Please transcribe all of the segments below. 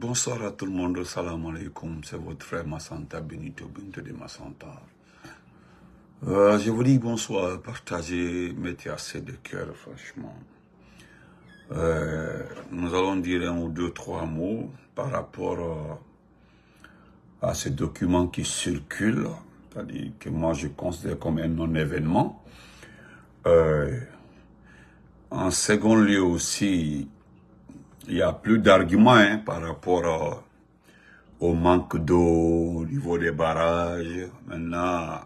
Bonsoir à tout le monde, salam alaikum, c'est votre frère Massanta Benito Binto de Massanta. Je vous dis bonsoir, partagez, mettez assez de cœur, franchement. Nous allons dire un ou deux, trois mots par rapport à ce document qui circule, c'est-à-dire que moi je considère comme un non-événement. En second lieu aussi, il n'y a plus d'arguments par rapport au manque d'eau au niveau des barrages. Maintenant,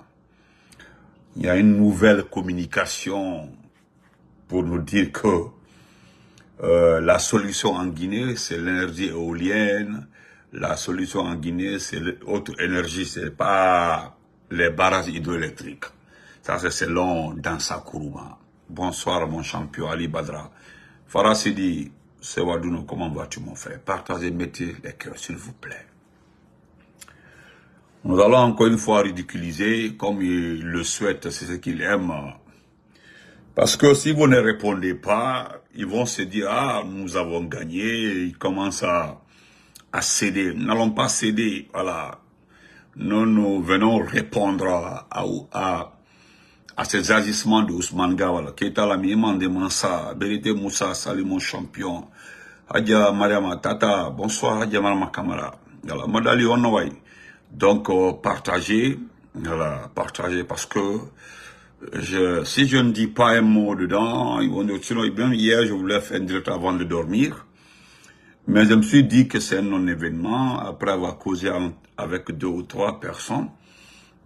il y a une nouvelle communication pour nous dire que la solution en Guinée, c'est l'énergie éolienne. La solution en Guinée, c'est l'autre énergie, c'est pas les barrages hydroélectriques. Ça, c'est selon Dansa Kourouma. Bonsoir, mon champion Ali Badra. Farah Sidi, Sewadouno, comment vas-tu, mon frère? Partagez, mettez les cœurs, s'il vous plaît. Nous allons encore une fois ridiculiser, comme il le souhaite, c'est ce qu'il aime. Parce que si vous ne répondez pas, ils vont se dire, ah, nous avons gagné, ils commencent à céder. Nous n'allons pas céder, voilà. Nous venons répondre à ces agissements de Ousmane Gawala. Keita Lami, Imande Mansa, Berité Moussa, salut mon champion. Hadja Mariama Tata, bonsoir Hadja Mariama Kamara. Voilà, Madali Onowai. Donc, partagez, voilà, partagez parce que si je ne dis pas un mot dedans, hier je voulais faire un direct avant de dormir, mais je me suis dit que c'est un non-événement après avoir causé avec 2 ou 3 personnes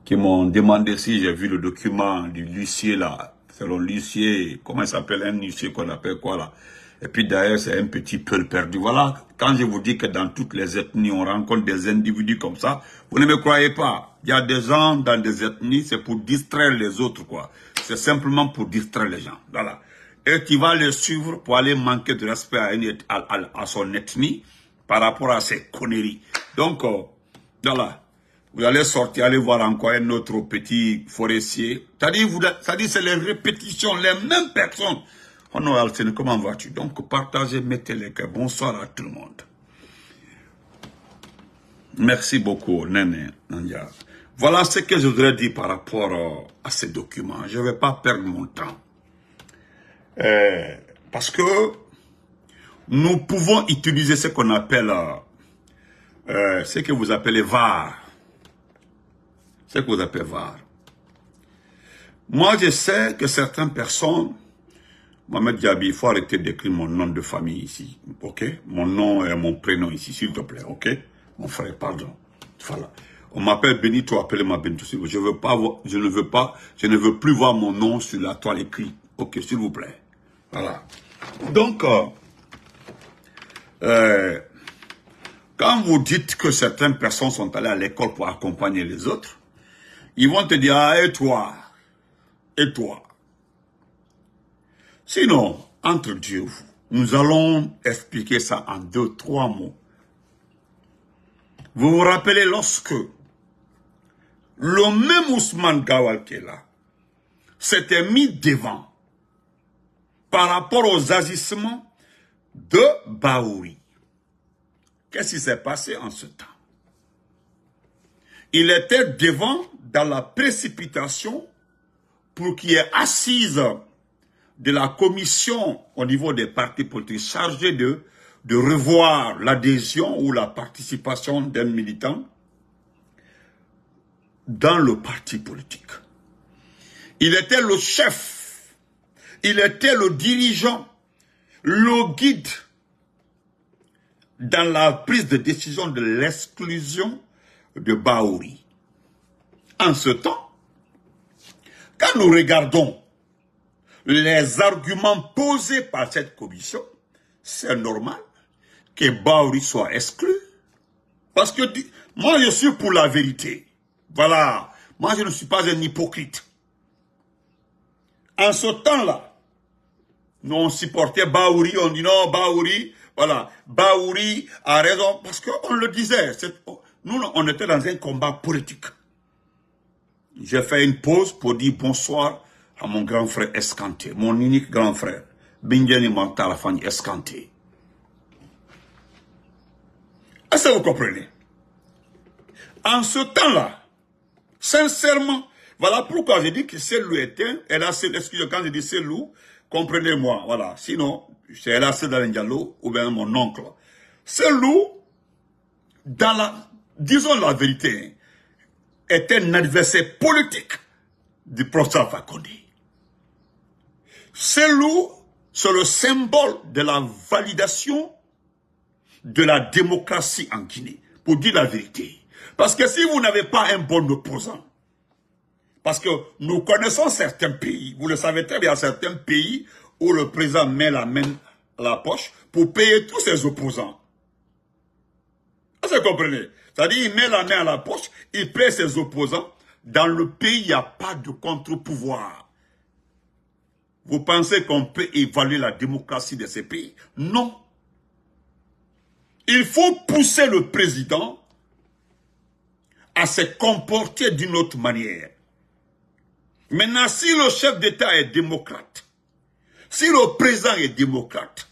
qui m'ont demandé si j'ai vu le document du huissier là, selon l'huissier, comment il s'appelle, un huissier qu'on appelle quoi là. Et puis d'ailleurs, c'est un petit peu perdu. Voilà, quand je vous dis que dans toutes les ethnies, on rencontre des individus comme ça, vous ne me croyez pas. Il y a des gens dans des ethnies, c'est pour distraire les autres, quoi. C'est simplement pour distraire les gens. Voilà. Et tu vas les suivre pour aller manquer de respect à son ethnie par rapport à ces conneries. Donc, voilà. Vous allez sortir, aller voir encore un autre petit forestier. C'est-à-dire, c'est les répétitions, les mêmes personnes. Oh non, Alcine, comment vas-tu? Donc, partagez, mettez les cœurs. Bonsoir à tout le monde. Merci beaucoup, Néné Nandia. Voilà ce que je voudrais dire par rapport à ces documents. Je ne vais pas perdre mon temps. Parce que nous pouvons utiliser ce qu'on appelle, ce que vous appelez VAR. Ce que vous appelez VAR. Moi, je sais que certaines personnes, Mohamed Diaby, il faut arrêter d'écrire mon nom de famille ici, ok? Mon nom et mon prénom ici, s'il te plaît, ok? Mon frère, pardon. Voilà. On m'appelle Benito, appelez-moi Benito. Je ne veux plus voir mon nom sur la toile écrite. Ok, s'il vous plaît. Voilà. Donc, quand vous dites que certaines personnes sont allées à l'école pour accompagner les autres, ils vont te dire, ah, et toi? Et toi? Sinon, entre Dieu et vous, nous allons expliquer ça en 2, 3 mots. Vous vous rappelez lorsque le même Ousmane Gawal qui est là s'était mis devant par rapport aux agissements de Bahouri. Qu'est-ce qui s'est passé en ce temps? Il était devant dans la précipitation pour qu'il y ait assise de la commission au niveau des partis politiques chargée de revoir l'adhésion ou la participation d'un militant dans le parti politique. Il était le chef, il était le dirigeant, le guide dans la prise de décision de l'exclusion de Bahouri. En ce temps, quand nous regardons les arguments posés par cette commission, c'est normal que Bahouri soit exclu. Parce que moi, je suis pour la vérité. Voilà. Moi, je ne suis pas un hypocrite. En ce temps-là, nous, on supportait Bahouri, on dit non, Bahouri, voilà, Bahouri a raison, parce qu'on le disait. Nous, on était dans un combat politique. J'ai fait une pause pour dire bonsoir à mon grand frère Escanté, mon unique grand frère, Benjani Montalafani Escanté. Est-ce que vous comprenez? En ce temps-là, sincèrement, voilà pourquoi je dis que Cellou est un, excusez-moi, quand je dis Cellou, comprenez-moi, voilà, sinon, c'est El Hadji Diallo ou bien mon oncle. Cellou, disons la vérité, est un adversaire politique du professeur Alpha Condé. Cellou, c'est le symbole de la validation de la démocratie en Guinée, pour dire la vérité. Parce que si vous n'avez pas un bon opposant, parce que nous connaissons certains pays, vous le savez très bien, certains pays où le président met la main à la poche pour payer tous ses opposants. Est-ce que vous comprenez? C'est-à-dire, il met la main à la poche, il paye ses opposants. Dans le pays, il n'y a pas de contre-pouvoir. Vous pensez qu'on peut évaluer la démocratie de ces pays? Non. Il faut pousser le président à se comporter d'une autre manière. Maintenant, si le chef d'État est démocrate, si le président est démocrate,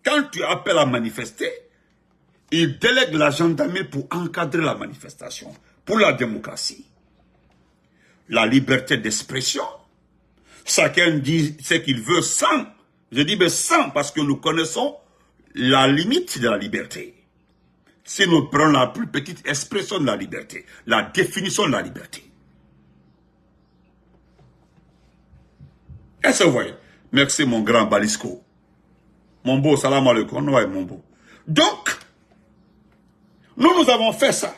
quand tu appelles à manifester, il délègue la gendarmerie pour encadrer la manifestation, pour la démocratie. La liberté d'expression, chacun dit ce qu'il veut sans, je dis mais sans, parce que nous connaissons la limite de la liberté. Si nous prenons la plus petite expression de la liberté, la définition de la liberté. Est-ce que vous voyez? Merci mon grand Balisco. Mon beau, salam alaikum, ouais, mon beau. Donc, nous avons fait ça.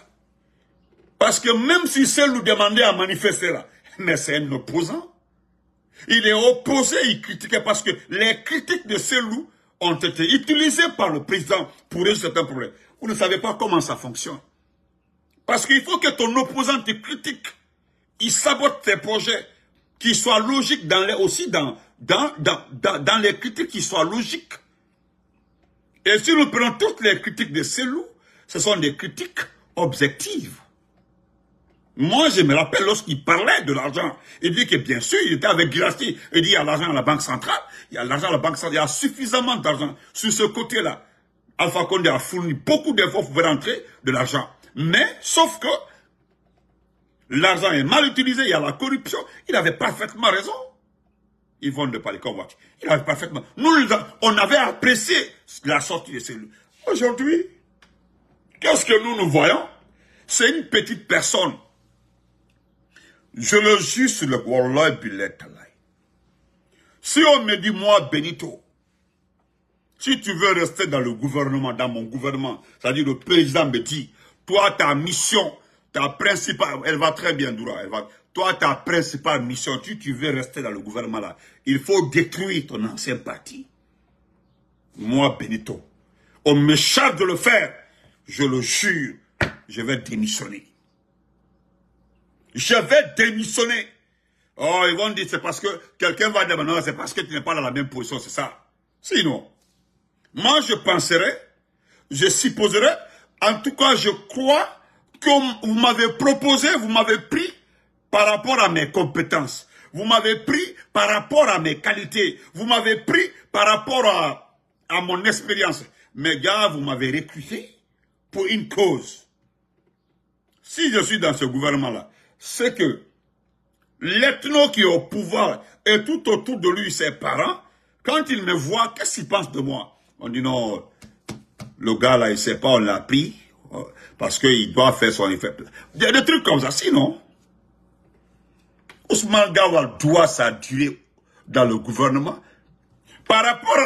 Parce que même si celle nous demandait à manifester là, mais c'est un opposant. Il est opposé, il critiquait parce que les critiques de Cellou ont été utilisées par le président pour résoudre certains problèmes. Vous ne savez pas comment ça fonctionne. Parce qu'il faut que ton opposant te critique. Il sabote tes projets qui soient logiques aussi dans les critiques qui soient logiques. Et si nous prenons toutes les critiques de Cellou, ce sont des critiques objectives. Moi, je me rappelle lorsqu'il parlait de l'argent, il dit que bien sûr, il était avec Guirassy, il dit il y a l'argent à la Banque centrale, il y a l'argent à la Banque centrale, il y a suffisamment d'argent. Sur ce côté-là, Alpha Condé a fourni beaucoup d'efforts pour rentrer de l'argent. Mais, sauf que, l'argent est mal utilisé, il y a la corruption, il avait parfaitement raison. Ils vont de parler comme voiture. Il avait parfaitement. Nous, on avait apprécié la sortie de celui. Aujourd'hui, qu'est-ce que nous voyons? C'est une petite personne. Je le jure sur le Wallah Billet Talay. Si on me dit, moi, Benito, si tu veux rester dans le gouvernement, dans mon gouvernement, c'est-à-dire le président me dit, toi, ta mission, ta principale, elle va très bien, Doura, toi, ta principale mission, tu veux rester dans le gouvernement là, il faut détruire ton ancien parti. Moi, Benito, on me charge de le faire, je le jure, je vais démissionner. Je vais démissionner. Oh, ils vont dire, c'est parce que quelqu'un va dire, non, c'est parce que tu n'es pas dans la même position, c'est ça. Sinon, moi, je penserais, je supposerais, en tout cas, je crois que vous m'avez proposé, vous m'avez pris par rapport à mes compétences. Vous m'avez pris par rapport à mes qualités. Vous m'avez pris par rapport à mon expérience. Mais gars, vous m'avez recruté pour une cause. Si je suis dans ce gouvernement-là, c'est que l'ethno qui est au pouvoir et tout autour de lui, ses parents, quand ils me voient, qu'est-ce qu'ils pensent de moi? On dit non, le gars là, il ne sait pas, on l'a pris, parce qu'il doit faire son effet. Il y a des trucs comme ça, sinon, Ousmane Gawal doit s'addurer dans le gouvernement par rapport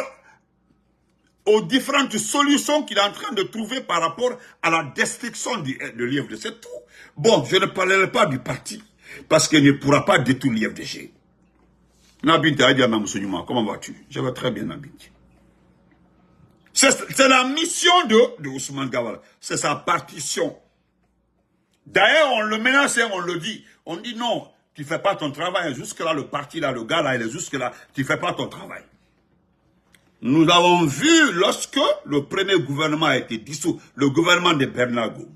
aux différentes solutions qu'il est en train de trouver par rapport à la destruction de l'IFDG. C'est tout. Bon, je ne parlerai pas du parti, parce qu'il ne pourra pas détruire l'IFDG. Nabinti a dit à Mamoussounouma, comment vas-tu? Je vais très bien, Nabinti. C'est la mission de Ousmane Gawal. C'est sa partition. D'ailleurs, on le menace et on le dit. On dit non, tu ne fais pas ton travail. Jusque-là, le parti, là, le gars, là, il est jusque-là. Tu ne fais pas ton travail. Nous avons vu lorsque le premier gouvernement a été dissous, le gouvernement de Bernard Goum.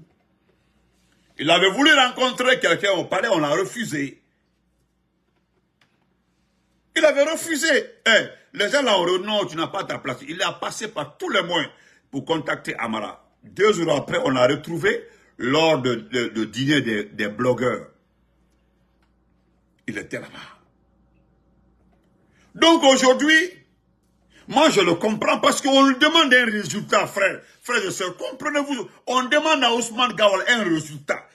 Il avait voulu rencontrer quelqu'un au palais, on l'a refusé. Il avait refusé. Les gens là ont dit non, tu n'as pas ta place. Il a passé par tous les moyens pour contacter Amara. 2 jours après, on l'a retrouvé lors de dîner des blogueurs. Il était là-bas. Donc aujourd'hui, moi je le comprends parce qu'on lui demande un résultat, frère. Frères et sœurs, comprenez-vous, on demande à Ousmane Gawal un résultat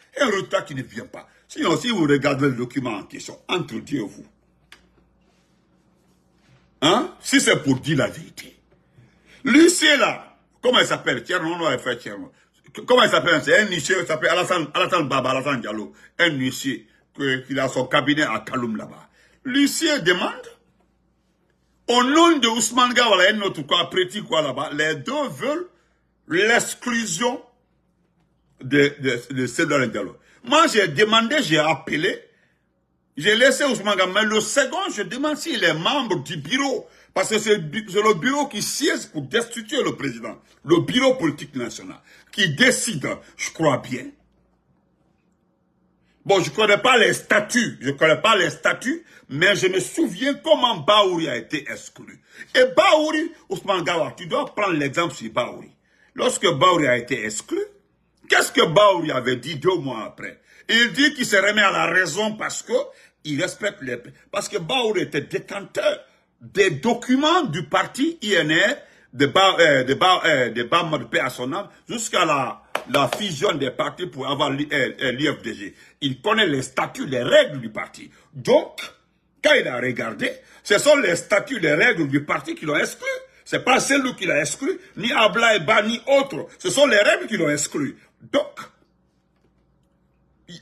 qui ne vient pas. Sinon, si vous regardez le document en question, entre Dieu et vous, hein, si c'est pour dire la vérité, l'huissier là, comment il s'appelle? Comment il s'appelle? C'est un huissier, il s'appelle Alassane Baba, Alassane Diallo, un huissier qui a son cabinet à Kaloum là-bas. L'huissier demande, au nom de Ousmane Gawal, un autre quoi, Préti quoi là-bas, les deux veulent l'exclusion de Cédric Diallo. Moi, j'ai demandé, j'ai appelé, j'ai laissé Ousmane Gawal, mais le second, je demande s'il est membre du bureau, parce que c'est le bureau qui siège pour destituer le président, le bureau politique national, qui décide, je crois bien. Bon, je ne connais pas les statuts, mais je me souviens comment Bahouri a été exclu. Et Bahouri, Ousmane Gawal, tu dois prendre l'exemple sur Bahouri. Lorsque Bahouri a été exclu, qu'est-ce que Bahouri avait dit 2 mois après? Il dit qu'il se remet à la raison parce que il respecte les... Parce que Bahouri était détenteur des documents du parti INR, de Bamad Paix à son âme, jusqu'à la fusion des partis pour avoir l'IFDG. Il connaît les statuts, les règles du parti. Donc, quand il a regardé, ce sont les statuts, les règles du parti qui l'ont exclu. C'est pas celui qui l'a exclu, ni Abla Eba, ni autre. Ce sont les règles qui l'ont exclu. Donc,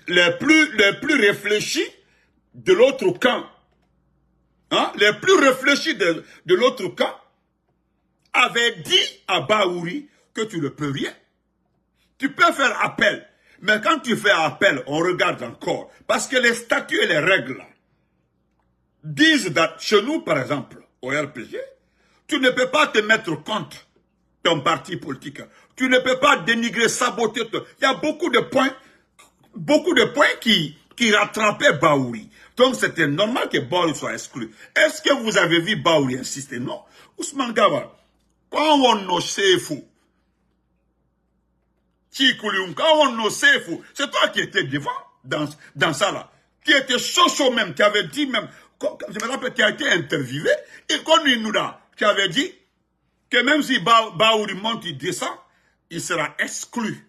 les plus réfléchis de l'autre camp, hein, les plus réfléchis de l'autre camp, avaient dit à Bahouri que tu ne peux rien. Tu peux faire appel. Mais quand tu fais appel, on regarde encore. Parce que les statuts et les règles disent que chez nous, par exemple, au RPG, tu ne peux pas te mettre contre ton parti politique. Tu ne peux pas dénigrer, saboter. Il y a beaucoup de points qui rattrapaient Bahouri. Donc c'était normal que Bahouri soit exclu. Est-ce que vous avez vu Bahouri insister? Non. Ousmane Gawal, quand on nous sait fou, c'est toi qui étais devant dans ça là. Qui était chaud même, qui avait dit même, je me rappelle, qui a été interviewé, et quand il nous a, qui avait dit que même si Bahouri monte, il descend, il sera exclu.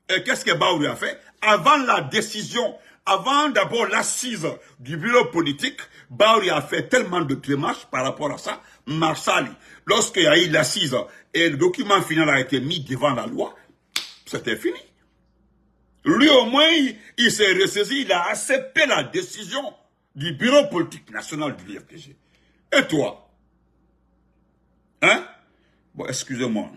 Et qu'est-ce que Bahouri a fait? Avant la décision, avant d'abord l'assise du bureau politique, Bahouri a fait tellement de démarches par rapport à ça. Marsali, lorsqu'il y a eu l'assise et le document final a été mis devant la loi, c'était fini. Lui au moins, il s'est ressaisi, il a accepté la décision du bureau politique national du l'IFDG. Et toi? Hein? Bon, excusez-moi.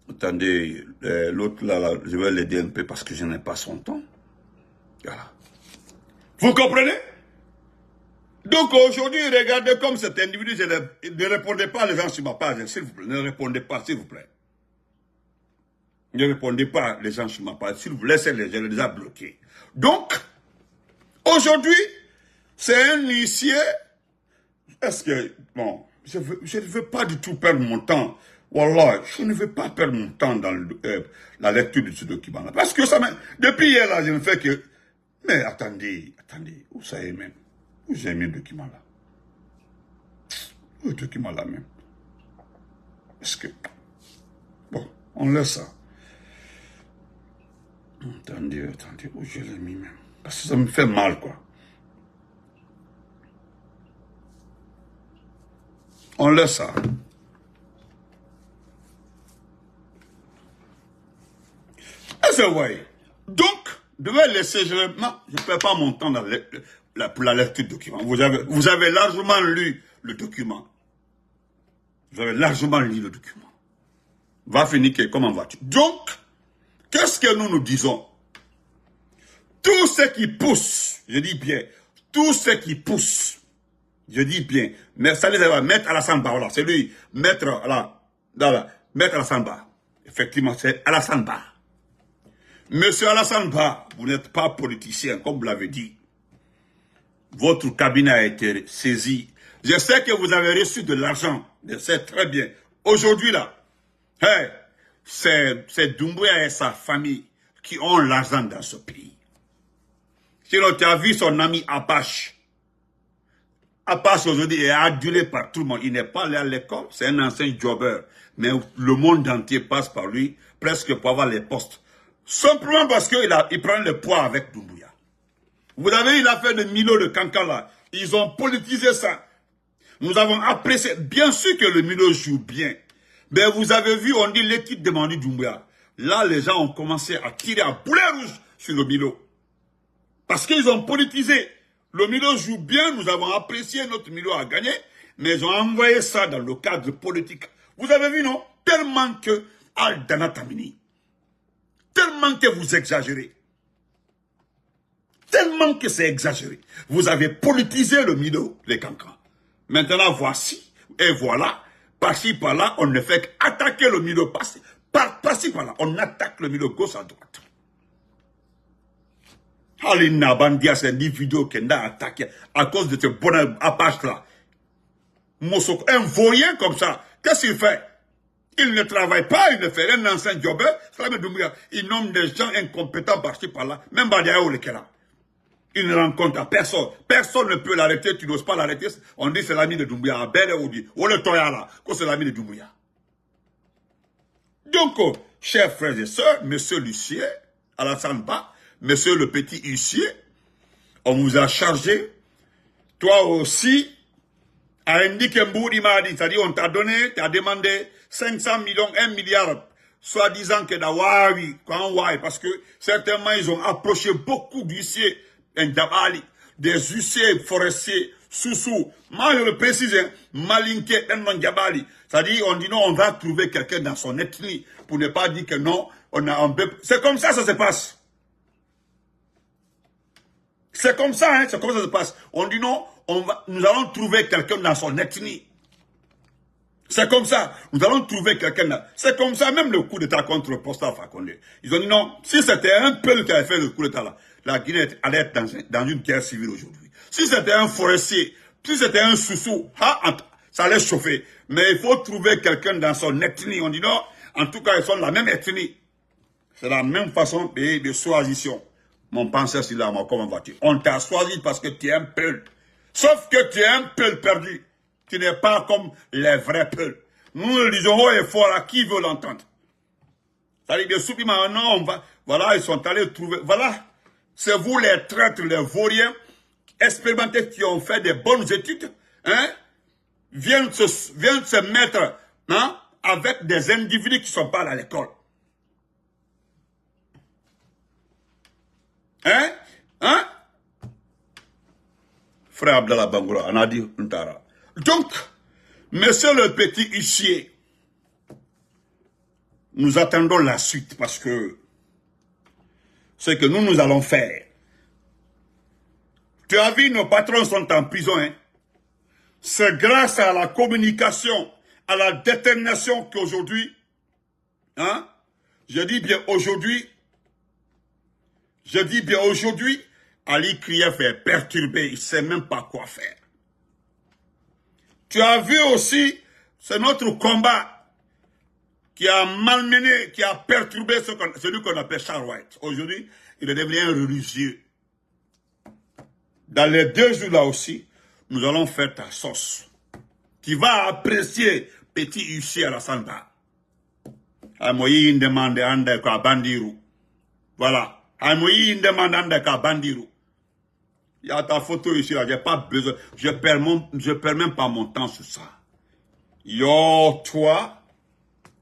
Attendez, l'autre là, je vais l'aider un peu parce que je n'ai pas son temps. Voilà. Vous comprenez? Donc aujourd'hui, regardez comme cet individu, ne répondez pas les gens sur ma page, s'il vous plaît. Ne répondez pas, s'il vous plaît. Ne répondez pas les gens sur ma page, s'il vous plaît, je les déjà bloqués. Donc, aujourd'hui, c'est un huissier. Est-ce que, bon, je ne veux pas du tout perdre mon temps. Wallah, je ne veux pas perdre mon temps dans la lecture de ce document-là. Parce que ça depuis hier, là, je ne fais que... Mais attendez, où ça est même? Où j'ai mis le document-là? Où est le document-là même? Est-ce que... Bon, on laisse ça. Attendez, où je l'ai mis même? Parce que ça me fait mal, quoi. On laisse ça. Donc, je vais laisser, je ne perds pas mon temps pour la lecture du document. Vous avez largement lu le document. Vous avez largement lu le document. Va finir que, comment vas-tu? Donc, qu'est-ce que nous disons? Tout ce qui pousse, je dis bien, tout ce qui pousse, je dis bien, mais ça les va mettre à la samba, voilà, c'est lui, mettre à la samba. Effectivement, c'est Alassane Ba. Monsieur Alassane Ba, vous n'êtes pas politicien, comme vous l'avez dit. Votre cabinet a été saisi. Je sais que vous avez reçu de l'argent. Je sais très bien. Aujourd'hui, là, hey, c'est Doumbouya et sa famille qui ont l'argent dans ce pays. Sinon, tu as vu son ami Apache. Apache aujourd'hui est adulé par tout le monde. Il n'est pas allé à l'école, c'est un ancien jobber. Mais le monde entier passe par lui, presque pour avoir les postes. Simplement parce qu'il prend le poids avec Doumbouya. Vous avez vu l'affaire de Milo de Kankala. Ils ont politisé ça. Nous avons apprécié. Bien sûr que le Milo joue bien. Mais vous avez vu, on dit l'équipe de Manu Doumbouya. Là, les gens ont commencé à tirer à boulet rouge sur le Milo. Parce qu'ils ont politisé. Le Milo joue bien, nous avons apprécié, notre Milo a gagné. Mais ils ont envoyé ça dans le cadre politique. Vous avez vu, non? Tellement que Al-Dana Tamini. Tellement que vous exagérez. Tellement que c'est exagéré. Vous avez politisé le Milo, les cancans. Maintenant, voici, et voilà, par-ci, par-là, on ne fait qu'attaquer le Milo, par-ci, par-là, on attaque le Milo gauche à droite. Alina Bandia, c'est 10 vidéos qu'on a attaqué à cause de ce bon Apache-là. Moussok, un vaurien comme ça, qu'est-ce qu'il fait? Il ne travaille pas, il ne fait rien, un ancien jobber, il nomme des gens incompétents par-ci, par-là, même Badiaou le Kela. Il ne rencontre personne. Personne ne peut l'arrêter, tu n'oses pas l'arrêter. On dit c'est l'ami de Doumbouya. Belle ou dit, ou le Toyala, que c'est l'ami de Doumbouya. Donc, chers frères et sœurs, monsieur l'huissier, Alassane Ba, monsieur le petit huissier, on vous a chargé, toi aussi, à indiquer Mboudi Madi, c'est-à-dire on t'a donné, tu as demandé 500 millions, 1 milliard, soi-disant que d'Awawi, parce que certainement ils ont approché beaucoup d'huissiers, des huissiers forestiers, sous-sous. Moi, je le précise, Malinke, Ndjabali. C'est-à-dire, on dit non, on va trouver quelqu'un dans son ethnie pour ne pas dire que non, on a un peu. C'est comme ça se passe. C'est comme ça, hein, c'est comme ça se passe. On dit non, nous allons trouver quelqu'un dans son ethnie. C'est comme ça. Nous allons trouver quelqu'un là. C'est comme ça, même le coup d'État contre le Posta Fakonde. Ils ont dit non, si c'était un peuple qui avait fait le coup d'État là, la Guinée allait être dans une guerre civile aujourd'hui. Si c'était un forestier, si c'était un sous-sous, ça allait chauffer. Mais il faut trouver quelqu'un dans son ethnie. On dit non, en tout cas, ils sont de la même ethnie. C'est la même façon de choisissement. Mon penseur, c'est là, comment vas-tu? On t'a choisi parce que tu es un peuple. Sauf que tu es un peuple perdu. Tu n'es pas comme les vrais peuples. Nous le disons haut et fort à qui veut l'entendre. C'est-à-dire, bien sûr, maintenant, voilà, ils sont allés trouver, voilà. C'est vous les traîtres, les vauriens, expérimentés qui ont fait des bonnes études, hein, viennent se mettre, hein, avec des individus qui ne sont pas à l'école. Hein? Hein? Frère Abdallah Bangoura, on a dit Ntara. Donc, monsieur le petit huissier, nous attendons la suite parce que ce que nous allons faire. Tu as vu, nos patrons sont en prison. Hein? C'est grâce à la communication, à la détermination qu'aujourd'hui, hein? Je dis bien aujourd'hui, Ali Krief est perturbé, il ne sait même pas quoi faire. Tu as vu aussi, c'est notre combat qui a malmené, qui a perturbé celui qu'on appelle Charles White. Aujourd'hui, il est devenu un religieux. Dans les 2 jours là aussi, nous allons faire ta sauce. Tu vas apprécier petit huissier à la Santa. Amoyi demande ande ka bandiru. Voilà. Amoyi demande ande ka bandiru. Il y a ta photo ici là, j'ai pas besoin. Je perds même pas mon temps sur ça. Yo, toi,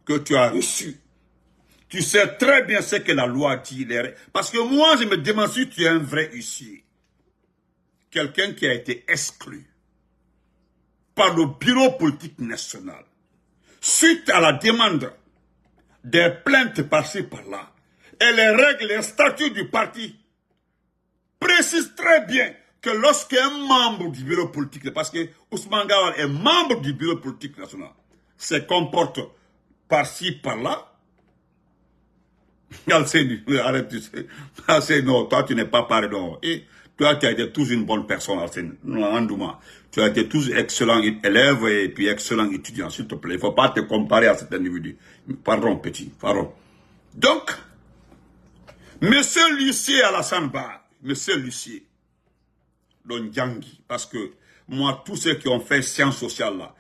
que tu as reçu. Tu sais très bien ce que la loi dit. Parce que moi, je me demande si tu es un vrai huissier. Quelqu'un qui a été exclu par le bureau politique national. Suite à la demande des plaintes par-ci par-là. Et les règles, les statuts du parti précisent très bien que lorsqu'un membre du bureau politique, parce que Ousmane Gawal est membre du bureau politique national, se comporte par-ci, par-là, arrête, non, toi tu n'es pas pareil, non. Et Toi, tu as été toujours une bonne personne, Arsène Andouma. Tu as été toujours excellent élève et puis excellent étudiant, s'il te plaît. Il ne faut pas te comparer à cet individu. Pardon, petit, pardon. Donc, Monsieur Lucier Alassane Ba, Monsieur Lucier, Djangi, parce que moi, tous ceux qui ont fait sciences sociales là,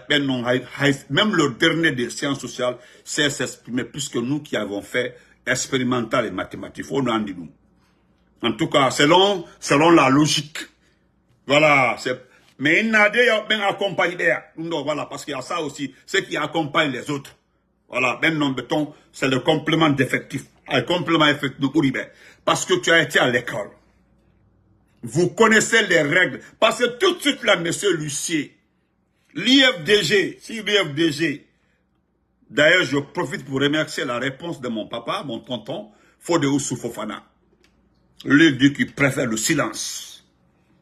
même le dernier des sciences sociales sait s'exprimer plus que nous qui avons fait expérimental et mathématiques. Faut nous en dire nous. En tout cas, selon la logique. Voilà. Mais il n'a bien accompagné. Voilà, parce qu'il y a ça aussi, ceux qui accompagnent les autres. Voilà, ben non, béton, c'est le complément d'effectif. Le complément effectif de Ouribé. Parce que tu as été à l'école. Vous connaissez les règles. Parce que tout de suite là, monsieur Lucier, l'IFDG, si l'IFDG, d'ailleurs, je profite pour remercier la réponse de mon papa, mon tonton, Fodéoussou Fofana. Lui dit qu'il préfère le silence.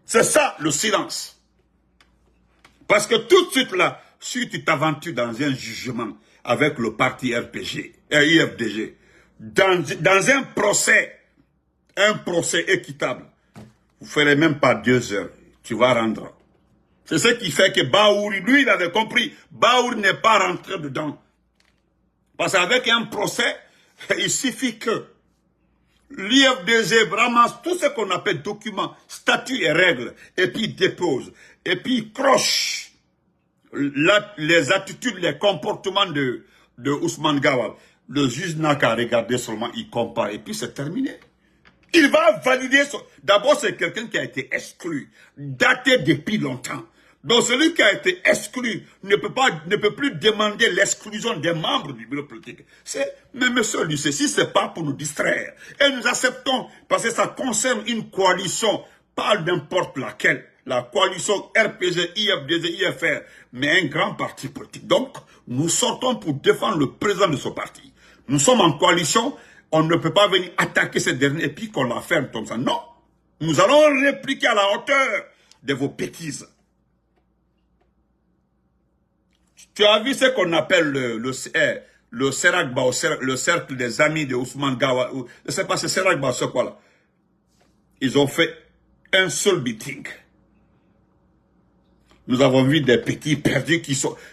C'est ça, le silence. Parce que tout de suite là, si tu t'aventures dans un jugement avec le parti RPG, IFDG, dans un procès équitable, vous ne ferez même pas 2 heures, tu vas rendre. C'est ce qui fait que Baouri, lui, il avait compris, Baouri n'est pas rentré dedans. Parce qu'avec un procès, il suffit que l'IFDG ramasse tout ce qu'on appelle documents, statuts et règles, et puis dépose, et puis croche les attitudes, les comportements de Ousmane Gawal. Le juge n'a qu'à regarder seulement, il compare, et puis c'est terminé. Il va valider. D'abord, c'est quelqu'un qui a été exclu, daté depuis longtemps. Donc celui qui a été exclu ne peut plus demander l'exclusion des membres du bureau politique. Mais monsieur Lucier, si c'est pas pour nous distraire, et nous acceptons, parce que ça concerne une coalition, pas n'importe laquelle, la coalition RPG, IFDG, IFR, mais un grand parti politique. Donc, nous sortons pour défendre le président de ce parti. Nous sommes en coalition, on ne peut pas venir attaquer cette dernière et puis qu'on la ferme comme ça. Non, nous allons répliquer à la hauteur de vos bêtises. Tu as vu ce qu'on appelle le Serakba, le cercle des amis de Ousmane Gawa. Je ne sais pas, c'est Serakba, c'est quoi là? Ils ont fait un seul meeting. Nous avons vu des petits perdus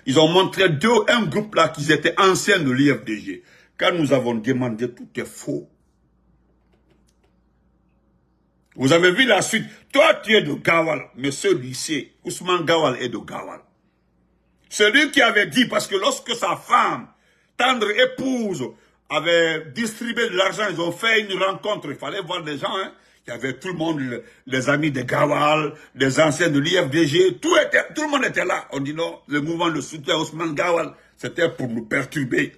ils ont montré un groupe là qui étaient anciens de l'IFDG. Quand nous avons demandé, tout est faux. Vous avez vu la suite. Toi, tu es de Gawal, monsieur Lucier. Ousmane Gawal est de Gawal. C'est lui qui avait dit, parce que lorsque sa femme, tendre épouse, avait distribué de l'argent, ils ont fait une rencontre, il fallait voir des gens, hein. Il y avait tout le monde, les amis de Gawal, les anciens de l'IFDG, tout le monde était là. On dit non, le mouvement de soutien à Ousmane Gawal, c'était pour nous perturber.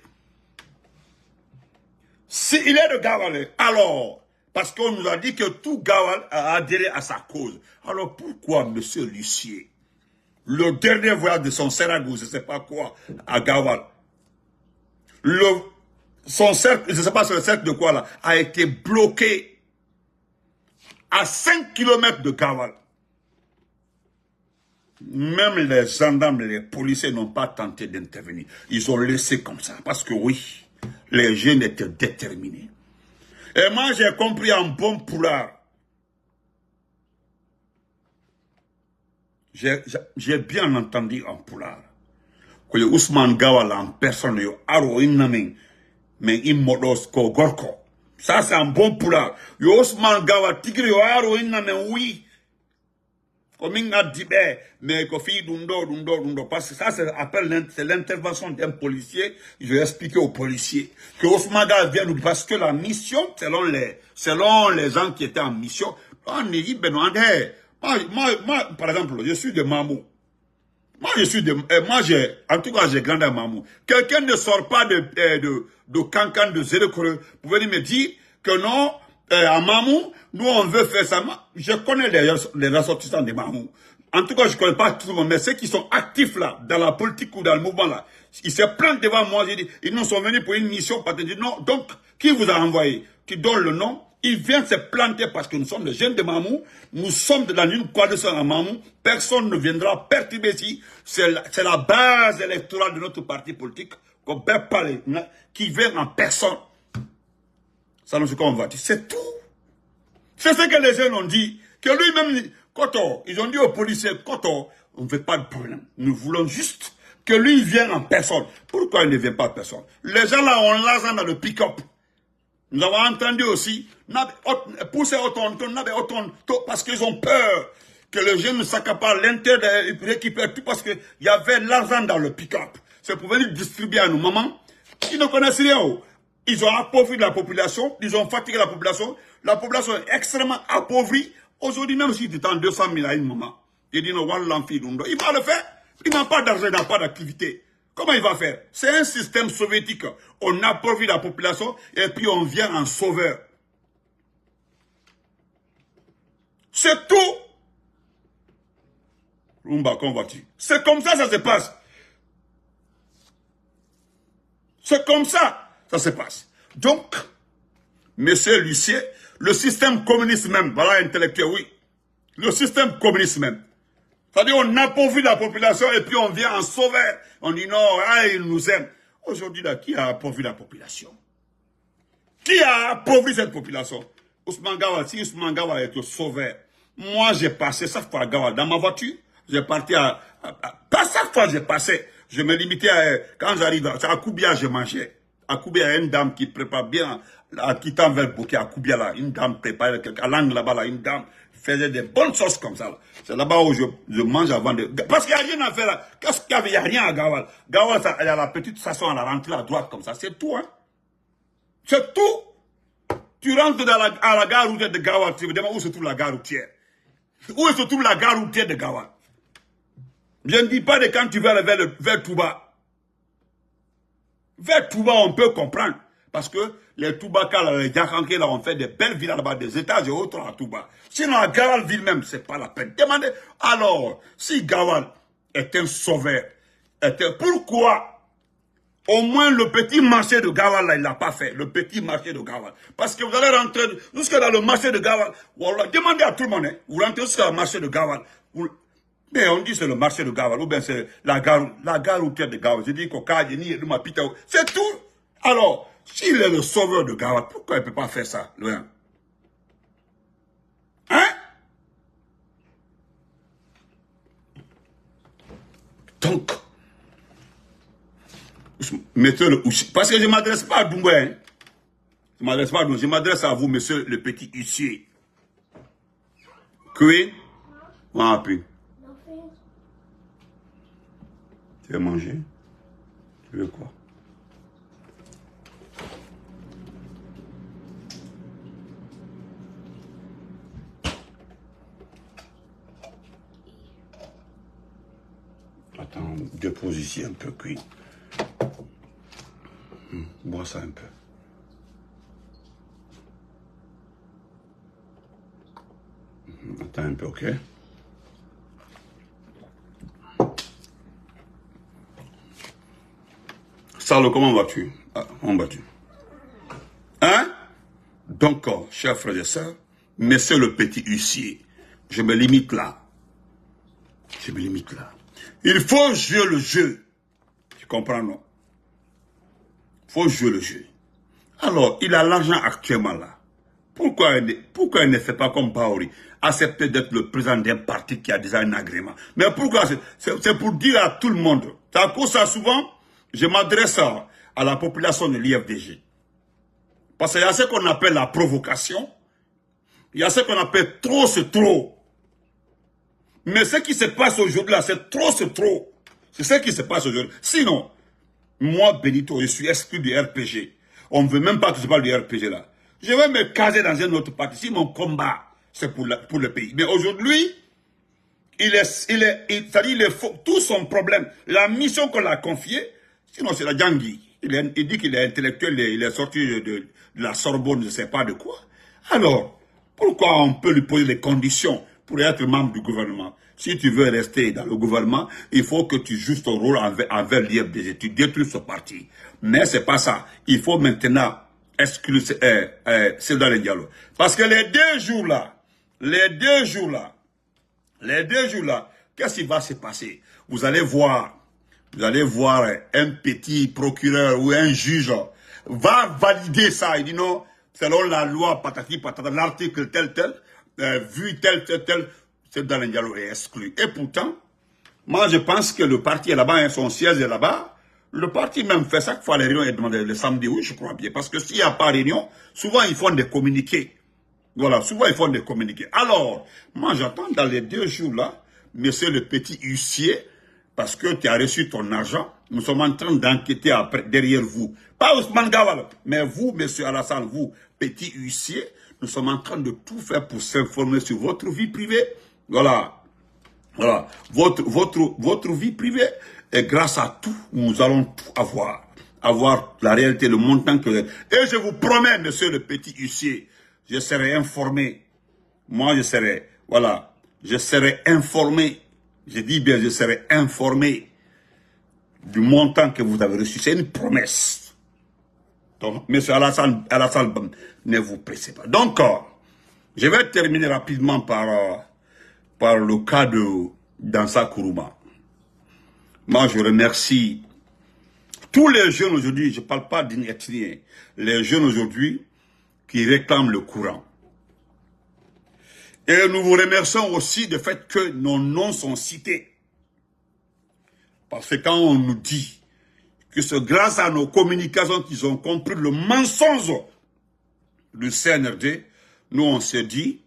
S'il est de Gawal, alors, parce qu'on nous a dit que tout Gawal a adhéré à sa cause. Alors pourquoi, monsieur Lucier, le dernier voyage de son Seragou, je ne sais pas quoi, à Gawal, son cercle, je ne sais pas c'est le cercle de quoi là, a été bloqué à 5 km de Gawal. Même les gendarmes, les policiers n'ont pas tenté d'intervenir. Ils ont laissé comme ça, parce que oui, les jeunes étaient déterminés. Et moi, j'ai compris en bon poulard. J'ai bien entendu en poulard que Ousmane Gawal en personne, mais il modos ko gorko. Ça, c'est un bon poulard. Ousmane Gawal, tigre aro oui. Comme il a dit, mais Kofi dundo, parce que ça, c'est l'intervention d'un policier. Je vais expliquer aux policiers que Ousmane Gawal vient nous, parce que la mission, selon les gens qui étaient en mission, on dit, moi, par exemple, je suis de Mamou. En tout cas, j'ai grandi à Mamou. Quelqu'un ne sort pas de Cancan de Zéro Creux pour venir me dire que non, à Mamou, nous on veut faire ça. Je connais les ressortissants de Mamou. En tout cas, je ne connais pas tout le monde, mais ceux qui sont actifs là, dans la politique ou dans le mouvement là, ils se plantent devant moi, j'ai dit, ils nous sont venus pour une mission, parce que je dis non, donc, qui vous a envoyé? Tu donnes le nom, ils viennent se planter parce que nous sommes des jeunes de Mamou, nous sommes dans une coalition à Mamou, personne ne viendra perturber ici, c'est la base électorale de notre parti politique, qu'on peut parler, qui vient en personne. Ça nous ce qu'on va dire, c'est tout. C'est ce que les jeunes ont dit. Que lui-même, Koto, ils ont dit aux policiers, Koto, on ne veut pas de problème. Nous voulons juste que lui vienne en personne. Pourquoi il ne vient pas en personne? Les gens là ont l'argent dans le pick-up. Nous avons entendu aussi, pousser autant, parce qu'ils ont peur que les jeunes ne s'accaparent l'intérêt, ils récupèrent tout parce qu'il y avait l'argent dans le pick-up. C'est pour venir distribuer à nos mamans qui ne connaissent rien. Ils ont appauvri la population, ils ont fatigué la population est extrêmement appauvrie. Aujourd'hui, même s'il détend 200 000 à une maman, il dit non, il va le faire. Il n'a pas d'argent, il n'a pas d'activité. Comment il va faire? C'est un système soviétique. On appauvrit la population et puis on vient en sauveur. C'est tout. Rumba, comment vas-tu? C'est comme ça se passe. C'est comme ça se passe. Donc, monsieur l'huissier, le système communiste même, voilà intellectuel, oui. Le système communiste même. C'est-à-dire on appauvrit la population et puis on vient en sauveur. On dit non, ah, il nous aime. Aujourd'hui, là, qui a appauvri la population? Qui a appauvri cette population? Ousmane Gawal, si Ousmane Gawal est le sauveur, moi j'ai passé chaque fois à Gawal dans ma voiture, j'ai parti pas chaque fois j'ai passé, je me limitais à, quand j'arrive à Koubia, je mangeais. À Koubia, il y a une dame qui prépare bien, en quittant vers Bokeh, à Koubia là, une dame prépare, à l'angle là-bas là, une dame faisait des bonnes sauces comme ça. C'est là-bas où je mange avant de... Parce qu'il n'y a rien à faire là. Qu'est-ce qu'il y avait? Il n'y a rien à Gawal. Gawal, il y a la petite façon à la rentrer à droite comme ça. C'est tout, hein. C'est tout. Tu rentres à la gare routière de Gawal, tu me demandes où se trouve la gare routière. Où se trouve la gare routière de Gawal? Je ne dis pas de quand tu vas vers Touba. Vers Touba, on peut comprendre. Parce que les Toubakas, les Djakanké, là, ont fait des belles villas là-bas, des étages et autres à Touba. Sinon, à Gawal ville même, c'est pas la peine. Demandez. Alors, si Gawal est un sauveur, pourquoi au moins le petit marché de Gawal, là, il l'a pas fait. Le petit marché de Gawal. Parce que vous allez rentrer jusque dans le marché de Gawal. Voilà, demandez à tout le monde, hein. Vous rentrez jusqu'à le marché de Gawal. Mais on dit c'est le marché de Gawal, ou bien c'est la gare routière de Gawal. Je dis qu'au cas c'est tout. Alors, s'il est le sauveur de Gawal, pourquoi il ne peut pas faire ça, loin? Hein? Donc, parce que je ne m'adresse pas à Doumboué, hein? Je ne m'adresse pas à Doumboué, je m'adresse à vous, monsieur le petit huissier. Oui? On a appris. Tu veux manger? Tu veux quoi? Attends, dépose ici un peu cuit. Bois ça un peu. Attends un peu, ok? Salo, comment vas-tu? Ah, comment vas-tu? Hein? Donc, chers frères et sœurs, monsieur le petit huissier, je me limite là. Je me limite là. Il faut jouer le jeu. Tu comprends, non? Il faut jouer le jeu. Alors, il a l'argent actuellement là. Pourquoi il ne fait pas comme Baori? Accepter d'être le président d'un parti qui a déjà un agrément. Mais pourquoi? C'est pour dire à tout le monde. C'est à cause ça souvent, je m'adresse à la population de l'IFDG. Parce qu'il y a ce qu'on appelle la provocation. Il y a ce qu'on appelle trop c'est trop. Mais ce qui se passe aujourd'hui là, c'est trop c'est trop. C'est ce qui se passe aujourd'hui. Sinon, moi Benito, je suis exclu du RPG. On ne veut même pas que je parle du RPG là. Je vais me caser dans un autre parti. Si mon combat, c'est pour le pays. Mais aujourd'hui, il est faux. Tout son problème, la mission qu'on l'a confiée, sinon c'est la Djangui. Il dit qu'il est intellectuel, il est sorti de la Sorbonne, je ne sais pas de quoi. Alors, pourquoi on peut lui poser les conditions pour être membre du gouvernement? Si tu veux rester dans le gouvernement, il faut que tu joues ton rôle envers l'IFDG. Tu détruis ce parti. Mais c'est pas ça. Il faut maintenant exclure Cédar Diallo. Parce que les deux jours là, qu'est-ce qui va se passer? Vous allez voir un petit procureur ou un juge va valider ça. Il dit non, selon la loi patati patata, l'article tel, vu tel, c'est dans le dialogue est exclu. Et pourtant, moi je pense que le parti est là-bas, son siège est là-bas. Le parti même fait chaque fois les réunions et demande le samedi, oui, je crois bien. Parce que s'il n'y a pas de réunion, souvent ils font des communiqués. Voilà, souvent ils font des communiqués. Alors, moi j'attends dans les 2 jours là, monsieur le petit huissier, parce que tu as reçu ton argent, nous sommes en train d'enquêter derrière vous. Pas Ousmane Gawal, mais vous, monsieur Alassane, vous, petit huissier, nous sommes en train de tout faire pour s'informer sur votre vie privée. Voilà. Voilà. Votre vie privée. Et grâce à tout, nous allons tout avoir. Avoir la réalité, le montant que... Et je vous promets, monsieur le petit huissier, je serai informé. Moi, je serai... Voilà. Je serai informé. Je dis bien, je serai informé du montant que vous avez reçu. C'est une promesse. Donc, monsieur Alassane, ne vous pressez pas. Donc, je vais terminer rapidement par le cas de Dansa Kourouma. Moi, je remercie tous les jeunes aujourd'hui, je ne parle pas d'une ethnie, les jeunes aujourd'hui qui réclament le courant. Et nous vous remercions aussi du fait que nos noms sont cités. Parce que quand on nous dit que c'est grâce à nos communications qu'ils ont compris le mensonge du CNRD, nous on se dit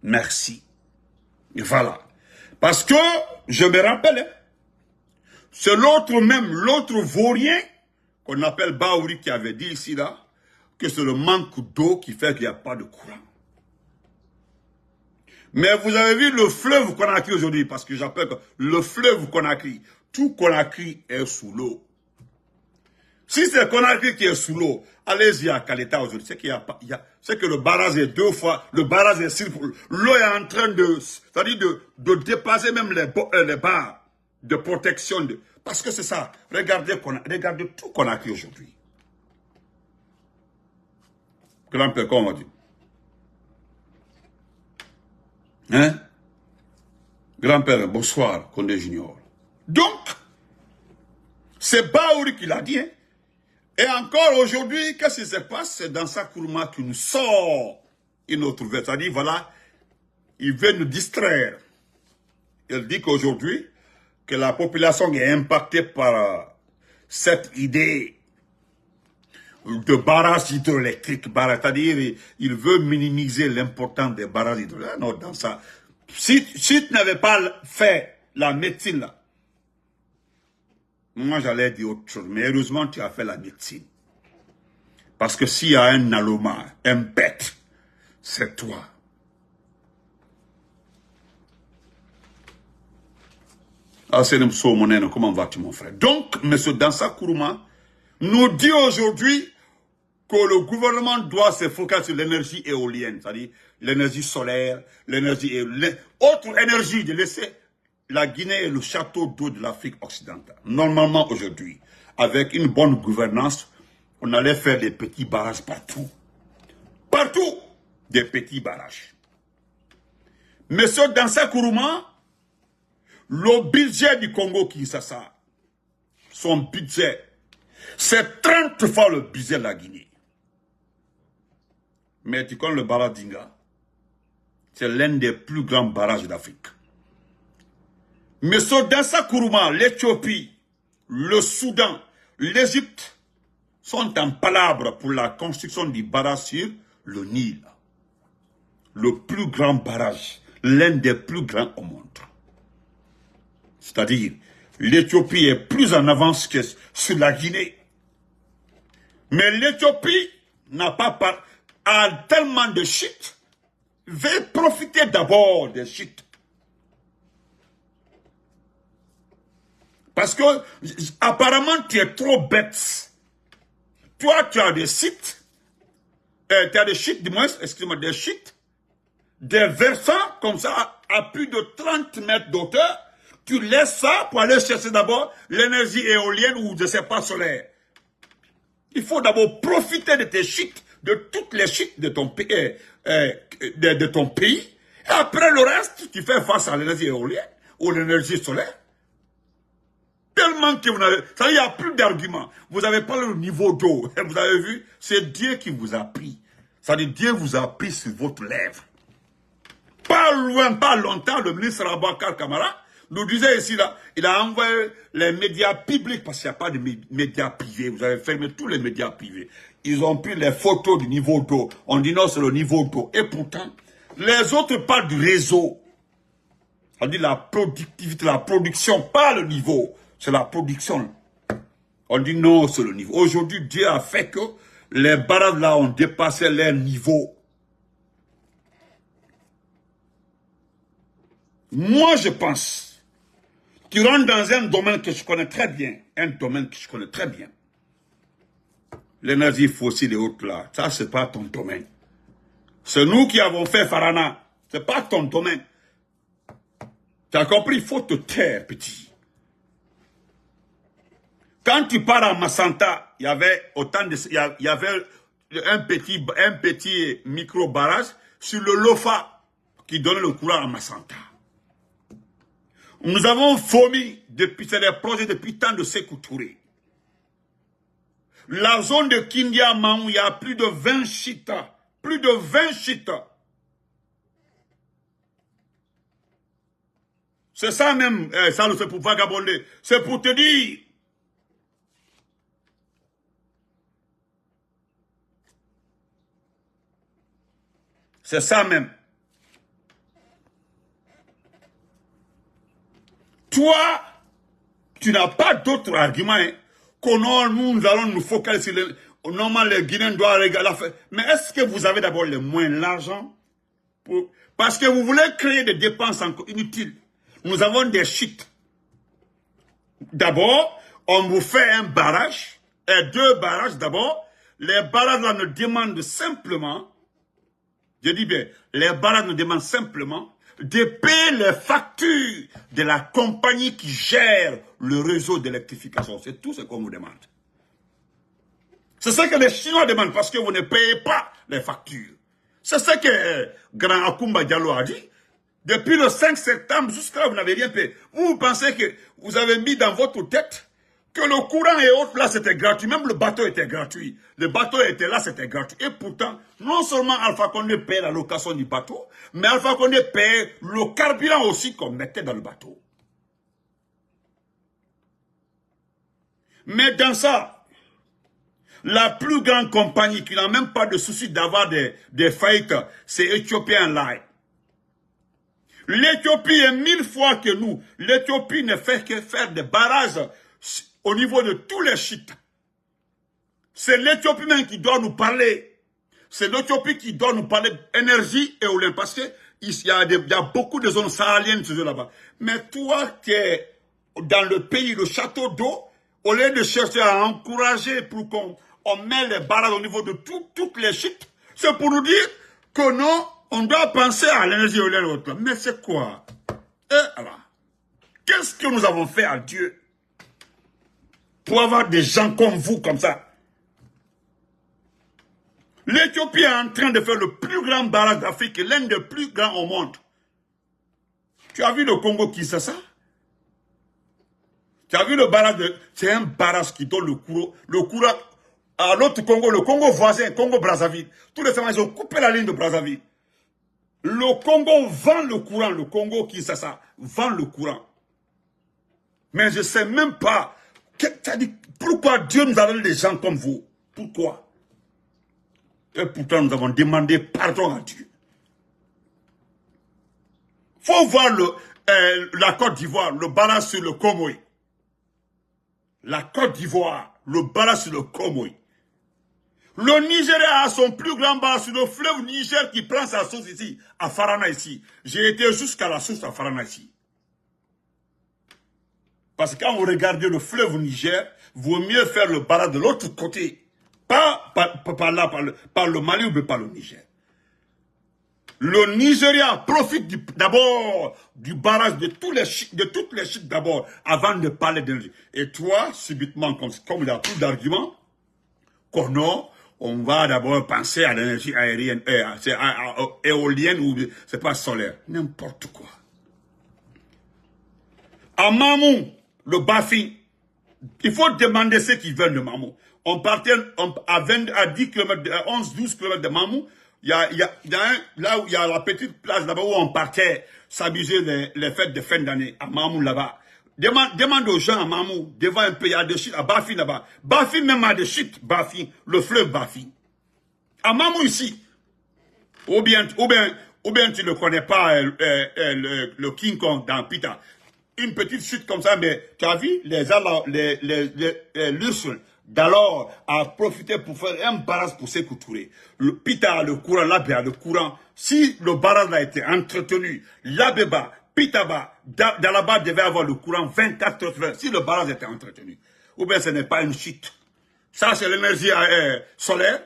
merci. Et voilà. Parce que, je me rappelle, c'est l'autre vaurien qu'on appelle Baouri qui avait dit ici là, que c'est le manque d'eau qui fait qu'il n'y a pas de courant. Mais vous avez vu le fleuve Conakry aujourd'hui, parce que j'appelle le fleuve Conakry. Tout Conakry est sous l'eau. Si c'est Conakry qui est sous l'eau, allez-y à Kaleta aujourd'hui. C'est que le barrage est 2 fois, le barrage est 6 fois. L'eau est en train de dépasser même les barres de protection. Parce que c'est ça. Regardez tout Conakry aujourd'hui. Grand-père, comment on dit? Hein? Grand-père, bonsoir, Condé Junior. Donc, c'est Baouri qui l'a dit. Hein? Et encore aujourd'hui, qu'est-ce qui se passe? C'est Dansa Kourouma qui nous sort une autre version. C'est-à-dire, voilà, il veut nous distraire. Il dit qu'aujourd'hui, que la population est impactée par cette idée de barrage hydroélectrique. C'est-à-dire, il veut minimiser l'importance des barrages hydroélectriques. Non, dans ça. Si tu n'avais pas fait la médecine, là, moi j'allais dire autre chose. Mais heureusement, tu as fait la médecine. Parce que s'il y a un Aloma, un bête, c'est toi. Ah, c'est comment vas-tu, mon frère? Donc, M. Dansa Kourouma nous dit aujourd'hui que le gouvernement doit se focaliser sur l'énergie éolienne, c'est-à-dire l'énergie solaire, l'énergie autre énergie, de laisser la Guinée et le château d'eau de l'Afrique occidentale. Normalement, aujourd'hui, avec une bonne gouvernance, on allait faire des petits barrages partout. Partout, des petits barrages. Monsieur Dansa Kourouma, le budget du Congo-Kinshasa, son budget, c'est 30 fois le budget de la Guinée. Mais tu connais le barrage d'Inga, c'est l'un des plus grands barrages d'Afrique. Monsieur Dansa Kourouma, l'Éthiopie, le Soudan, l'Égypte sont en palabre pour la construction du barrage sur le Nil. Le plus grand barrage, l'un des plus grands au monde. C'est-à-dire, l'Éthiopie est plus en avance que sur la Guinée. Mais l'Éthiopie a tellement de shit, veut profiter d'abord des shit. Parce que, apparemment, tu es trop bête. Toi, tu as des sites, tu as des shit, du moins, excuse-moi, des shit, des versants comme ça, à plus de 30 mètres d'auteur. Tu laisses ça pour aller chercher d'abord l'énergie éolienne ou je ne sais pas solaire. Il faut d'abord profiter de tes shit, de toutes les shit de ton pays, et après le reste, tu fais face à l'énergie éolienne ou l'énergie solaire. Tellement que vous n'avez... Ça, il n'y a plus d'arguments. Vous n'avez pas le niveau d'eau. Vous avez vu, c'est Dieu qui vous a pris. Ça dit Dieu vous a pris sur votre lèvre. Pas loin, pas longtemps, le ministre Aboubacar Kamara nous disait ici, là, il a envoyé les médias publics, parce qu'il n'y a pas de médias privés, vous avez fermé tous les médias privés. Ils ont pris les photos du niveau d'eau. On dit non, c'est le niveau d'eau. Et pourtant, les autres parlent du réseau. On dit la productivité, la production, pas le niveau. C'est la production. On dit non, c'est le niveau. Aujourd'hui, Dieu a fait que les barrages là ont dépassé leur niveau. Moi, je pense, tu rentres dans un domaine que je connais très bien. Un domaine que je connais très bien. L'énergie fossile et autres là, ça c'est pas ton domaine. C'est nous qui avons fait Farana. C'est pas ton domaine. Tu as compris, il faut te taire, petit. Quand tu pars à Massanta, il y avait autant de, il y avait un petit micro-barrage sur le Lofa qui donnait le courant à Massanta. Nous avons fourni, depuis, c'est des projets depuis tant de Sékou Touré. La zone de Kindia Maou, il y a plus de 20 chitas. Plus de 20 chitas. C'est ça même, ça c'est pour vagabonder. C'est pour te dire. C'est ça même. Toi, tu n'as pas d'autre argument. Hein, que nous allons nous focaliser sur normalement les Guinéens doivent regarder l'affaire. Mais est-ce que vous avez d'abord les moyens, l'argent? Parce que vous voulez créer des dépenses encore inutiles. Nous avons des sites. D'abord, on vous fait un barrage, et 2 barrages d'abord. Les barrages là nous demandent simplement, je dis bien, les barrages nous demandent simplement de payer les factures de la compagnie qui gère le réseau d'électrification. C'est tout ce qu'on vous demande. C'est ce que les Chinois demandent parce que vous ne payez pas les factures. C'est ce que Grand Akumba Diallo a dit. Depuis le 5 septembre jusqu'à là, vous n'avez rien payé. Vous pensez que vous avez mis dans votre tête que le courant et autres, là, c'était gratuit. Même le bateau était gratuit. Le bateau était là, c'était gratuit. Et pourtant, non seulement Alpha Condé paye la location du bateau, mais Alpha Condé paye le carburant aussi qu'on mettait dans le bateau. Mais dans ça, la plus grande compagnie qui n'a même pas de souci d'avoir des faillites, c'est Ethiopian Line. L'Éthiopie est 1000 fois que nous. L'Éthiopie ne fait que faire des barrages au niveau de tous les sites. C'est l'Éthiopie même qui doit nous parler. C'est l'Éthiopie qui doit nous parler d'énergie éolienne. Parce qu'il y a beaucoup de zones sahéliennes là-bas. Mais toi qui es dans le pays, le château d'eau, au lieu de chercher à encourager pour qu'on mette les barrages au niveau de toutes les sites, c'est pour nous dire que non, on doit penser à l'énergie éolienne. Mais c'est quoi? Alors, qu'est-ce que nous avons fait à Dieu pour avoir des gens comme vous, comme ça? L'Éthiopie est en train de faire le plus grand barrage d'Afrique, l'un des plus grands au monde. Tu as vu le Congo qui c'est ça? Tu as vu le barrage c'est un barrage qui donne le courant à l'autre Congo, le Congo voisin, Congo-Brazzaville. Tous les semaines, ils ont coupé la ligne de Brazzaville. Le Congo vend le courant, le Congo qui c'est ça, vend le courant. Mais je ne sais même pas, pourquoi Dieu nous a donné des gens comme vous? Pourquoi? Et pourtant, nous avons demandé pardon à Dieu. Il faut voir la Côte d'Ivoire, le barrage sur le Comoy. La Côte d'Ivoire, le barrage sur le Comoy. Le Nigeria a son plus grand barrage sur le fleuve Niger qui prend sa source ici, à Farana ici. J'ai été jusqu'à la source à Farana ici. Parce que quand vous regardez le fleuve Niger, vaut mieux faire le barrage de l'autre côté. Pas par le Mali ou par le Niger. Le Nigeria profite d'abord du barrage de toutes les chutes d'abord, avant de parler d'énergie. Et toi, subitement, comme il n'y a plus d'arguments, non, on va d'abord penser à l'énergie aérienne, éolienne ou c'est pas solaire. N'importe quoi. À Mamou, le Bafi, il faut demander ceux qui veulent de Mamou. On partait à 10 km, à 11-12 km de Mamou. Là où il y a la petite place là-bas où on partait s'amuser les fêtes de fin d'année, à Mamou là-bas. Demande aux gens à Mamou, devant un peu, il y a des shit, à Bafi là-bas. Bafi même a des shit, Bafi, le fleuve Bafi. À Mamou ici. Ou bien tu ne connais pas le King Kong dans Pita. Une petite chute comme ça, mais tu as vu l'urs d'alors a profité pour faire un barrage pour Sékou Touré. Le Pita, le courant, l'Abéa, le courant. Si le barrage a été entretenu, l'Abéba, Pitaba, Dalaba devait avoir le courant 24 heures si le barrage était entretenu. Ou bien ce n'est pas une chute. Ça, c'est l'énergie solaire.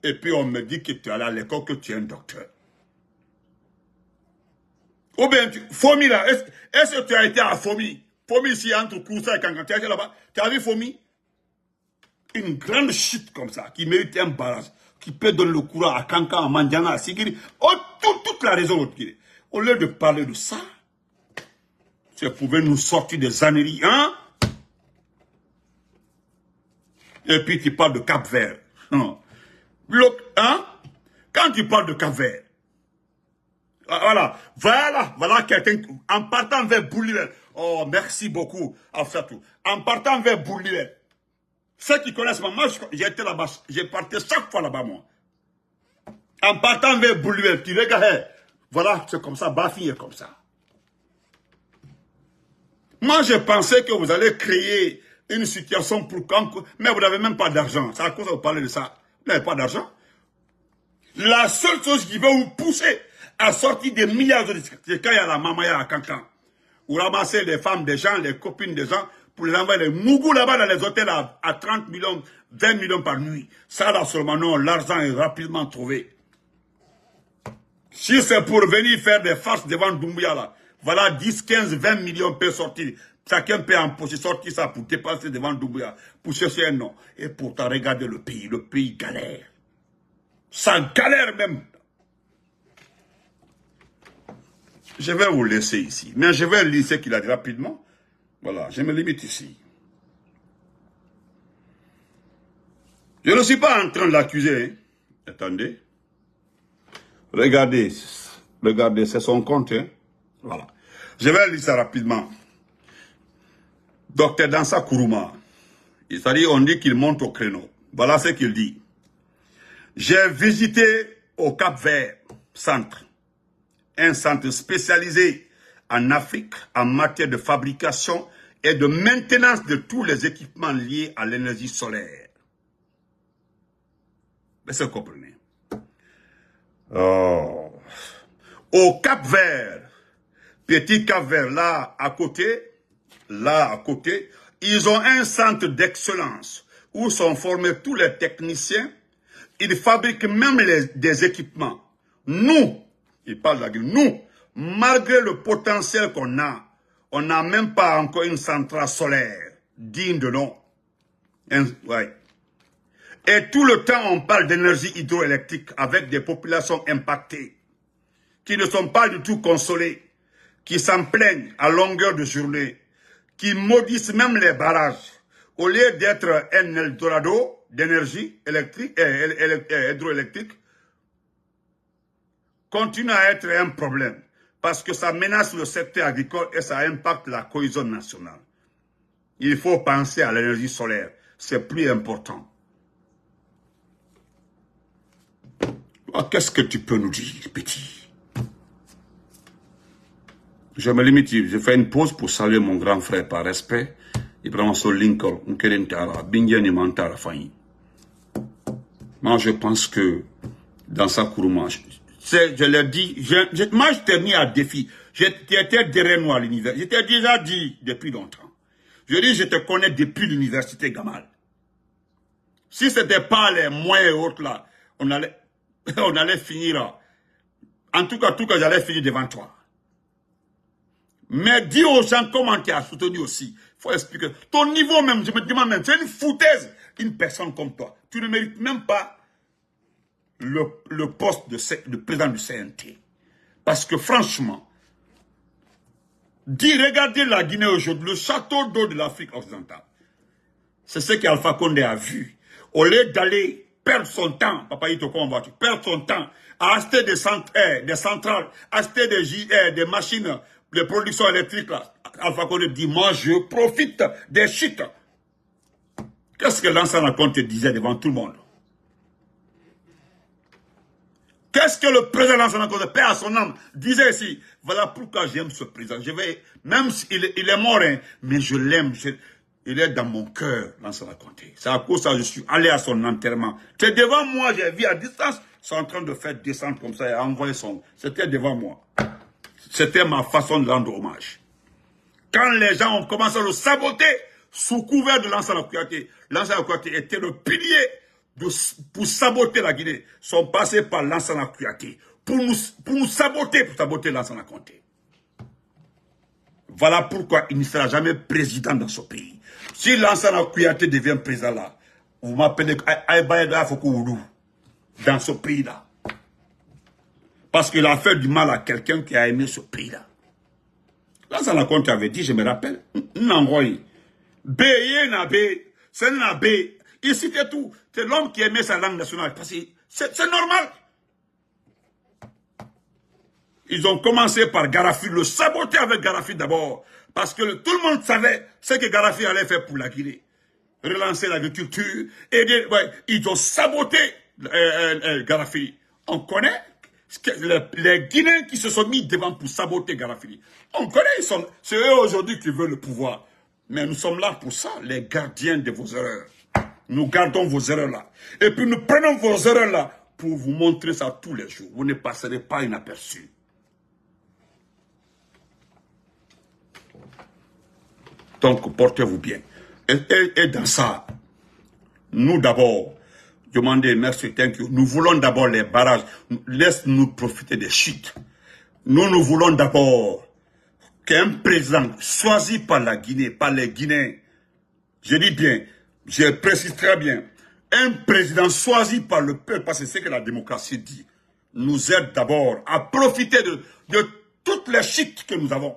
Et puis on me dit que tu es allé à l'école, que tu es un docteur. Ou bien, Fomi là, est-ce que tu as été à Fomi? Fomi ici, entre Koussa et Kankan, tu as été là-bas? Tu as vu Fomi? Une grande chute comme ça, qui mérite un barrage, qui peut donner le courant à Kankan, à Mandiana, à Sigiri, toute la raison. Au lieu de parler de ça, tu pouvais nous sortir des âneries, hein? Et puis tu parles de Cap-Vert. Hein? Quand tu parles de Cap-Vert, voilà quelqu'un, en partant vers Boulivel, oh, merci beaucoup, Afsatou, en partant vers Boulivel, ceux qui connaissent moi, j'étais là-bas, j'ai parti chaque fois là-bas, moi. En partant vers Boulivel, tu regardes, voilà, c'est comme ça, Bafi est comme ça. Moi, je pensais que vous allez créer une situation pour quand, mais vous n'avez même pas d'argent. C'est à cause de vous parler de ça. Vous n'avez pas d'argent. La seule chose qui va vous pousser à sortir des milliards de disques, c'est quand il y a la mamaya à Cancan. Vous ramassez les femmes des gens, les copines des gens, pour les envoyer les mougous là-bas dans les hôtels à 30 millions, 20 millions par nuit. Ça là seulement, non, l'argent est rapidement trouvé. Si c'est pour venir faire des farces devant Doumbouya là, voilà 10, 15, 20 millions peuvent sortir. Chacun peut empocher, sortir ça pour dépasser devant Doumbouya, pour chercher un nom. Et pourtant, regardez le pays galère. Ça galère même. Je vais vous laisser ici. Mais je vais lire ce qu'il a dit rapidement. Voilà, je me limite ici. Je ne suis pas en train de l'accuser. Hein. Attendez. Regardez, c'est son compte. Hein. Voilà. Je vais lire ça rapidement. Docteur Dansa Kourouma. C'est-à-dire, on dit qu'il monte au créneau. Voilà ce qu'il dit. J'ai visité au Cap-Vert centre, un centre spécialisé en Afrique en matière de fabrication et de maintenance de tous les équipements liés à l'énergie solaire. Est-ce que vous comprenez? Oh. Au Cap-Vert, petit Cap-Vert, là à côté, ils ont un centre d'excellence où sont formés tous les techniciens. Ils fabriquent même des équipements. Nous, ils parlent de la gueule, nous, malgré le potentiel qu'on a, on n'a même pas encore une centrale solaire digne de nom. Ouais. Et tout le temps, on parle d'énergie hydroélectrique avec des populations impactées, qui ne sont pas du tout consolées, qui s'en plaignent à longueur de journée, qui maudissent même les barrages. Au lieu d'être un Eldorado d'énergie électrique hydroélectrique, continue à être un problème parce que ça menace le secteur agricole et ça impacte la cohésion nationale. Il faut penser à l'énergie solaire, c'est plus important. Qu'est-ce que tu peux nous dire, petit? Je me limite, je fais une pause pour saluer mon grand frère par respect. Ibrahim Lincoln, moi, je pense que dans sa Kourouma, je l'ai dit, moi, je t'ai mis à défi. J'étais derrière nous à l'université. J'étais déjà dit depuis longtemps. Je dis, je te connais depuis l'université Gamal. Si ce n'était pas les moyens et autres là, on allait finir. En tout cas, j'allais finir devant toi. Mais dis aux gens comment tu as soutenu aussi. Il faut expliquer. Ton niveau même, je me demande même, c'est une foutaise. Une personne comme toi. Tu ne mérites même pas le poste de président du CNT. Parce que franchement, regardez la Guinée aujourd'hui, le château d'eau de l'Afrique occidentale. C'est ce qu'Alpha Condé a vu. Au lieu d'aller perdre son temps, Papa Itoko en voiture, perdre son temps à acheter des centrales, acheter des machines de production électrique, là. Alpha Condé dit, moi, je profite des chutes. Qu'est-ce que Lansana Conté disait devant tout le monde? Qu'est-ce que le président Lansana Conté, paix à son âme, disait ici? Voilà pourquoi j'aime ce président. Je vais, même s'il est mort, hein, mais je l'aime. Il est dans mon cœur, Lansana Conté. C'est à cause de ça que je suis allé à son enterrement. C'est devant moi, j'ai vu à distance, ils sont en train de faire descendre comme ça et envoyer son... C'était devant moi. C'était ma façon de rendre hommage. Quand les gens ont commencé à le saboter, sous couvert de Lansana Kouyaté était le pilier pour saboter la Guinée. Ils sont passés par Lansana Kouyaté pour nous saboter, pour saboter Lansana Conté. Voilà pourquoi il ne sera jamais président dans ce pays. Si Lansana Kouyaté devient président là, vous m'appelez Aïbaïda Fokoulou dans ce pays-là. Parce qu'il a fait du mal à quelqu'un qui a aimé ce pays-là. Lansana Conté avait dit, je me rappelle, Nangoy, Béyé Nabé, c'est Nabé, il citait tout. C'est l'homme qui aimait sa langue nationale. C'est normal. Ils ont commencé par Gaddafi, le saboter avec Gaddafi d'abord. Parce que tout le monde savait ce que Gaddafi allait faire pour la Guinée. Relancer l'agriculture, aider. Ouais, ils ont saboté Gaddafi. On connaît les Guinéens qui se sont mis devant pour saboter Gaddafi. On connaît, c'est eux aujourd'hui qui veulent le pouvoir. Mais nous sommes là pour ça, les gardiens de vos erreurs. Nous gardons vos erreurs là. Et puis nous prenons vos erreurs là pour vous montrer ça tous les jours. Vous ne passerez pas inaperçu. Donc, portez-vous bien. Et dans ça, nous d'abord, demandez merci, thank you. Nous voulons d'abord les barrages. Laisse-nous profiter des chutes. Nous voulons d'abord qu'un président choisi par la Guinée, par les Guinéens, je dis bien, je précise très bien, un président choisi par le peuple, parce que c'est ce que la démocratie dit, nous aide d'abord à profiter de toutes les chutes que nous avons.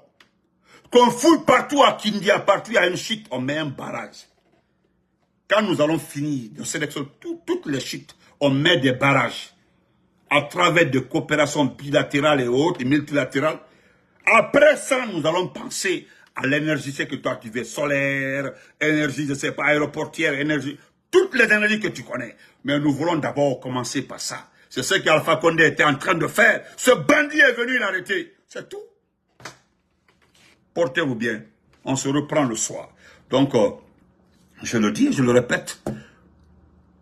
Qu'on fouille partout à Kindia, partout il y a une chute, on met un barrage. Quand nous allons finir de sélectionner toutes les chutes, on met des barrages à travers des coopérations bilatérales et autres, et multilatérales. Après ça, nous allons penser à l'énergie, c'est que toi tu veux, solaire, énergie, je ne sais pas, aéroportière, énergie, toutes les énergies que tu connais. Mais nous voulons d'abord commencer par ça. C'est ce qu'Alpha Condé était en train de faire. Ce bandit est venu l'arrêter. C'est tout. Portez-vous bien. On se reprend le soir. Donc, je le dis, je le répète.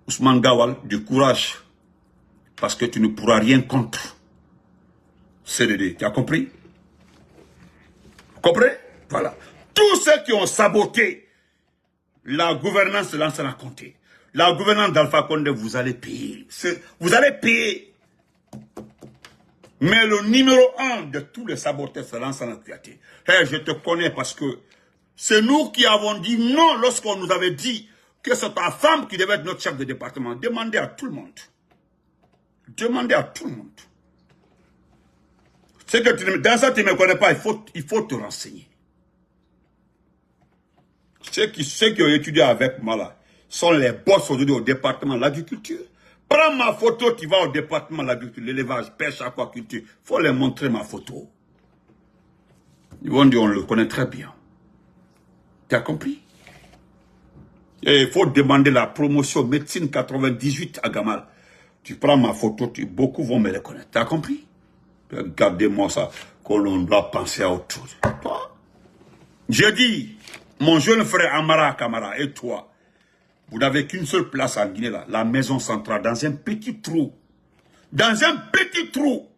Ousmane Gawal, du courage. Parce que tu ne pourras rien contre CDD. Tu as compris? Vous comprenez? Voilà. Tous ceux qui ont saboté la gouvernance de Lansana Conté, la gouvernance d'Alpha Condé, vous allez payer. Vous allez payer. Mais le numéro 1 de tous les saboteurs, c'est Lansana Kouyaté. Hey, je te connais parce que c'est nous qui avons dit non lorsqu'on nous avait dit que c'est ta femme qui devait être notre chef de département. Demandez à tout le monde. Demandez à tout le monde. C'est que dans ça, tu ne me connais pas, il faut te renseigner. Ceux qui ont étudié avec moi là, sont les boss aujourd'hui au département de l'agriculture. Prends ma photo, tu vas au département de l'agriculture, l'élevage, pêche, aquaculture. Il faut les montrer ma photo. Ils vont dire, on le connaît très bien. Tu as compris? Et il faut demander la promotion médecine 98 à Gamal. Tu prends ma photo, beaucoup vont me le connaître. Tu as compris? Regardez-moi ça, que l'on doit penser à autre chose. Toi? Je dis, mon jeune frère Amara Kamara et toi, vous n'avez qu'une seule place en Guinée, là, la maison centrale, dans un petit trou. Dans un petit trou.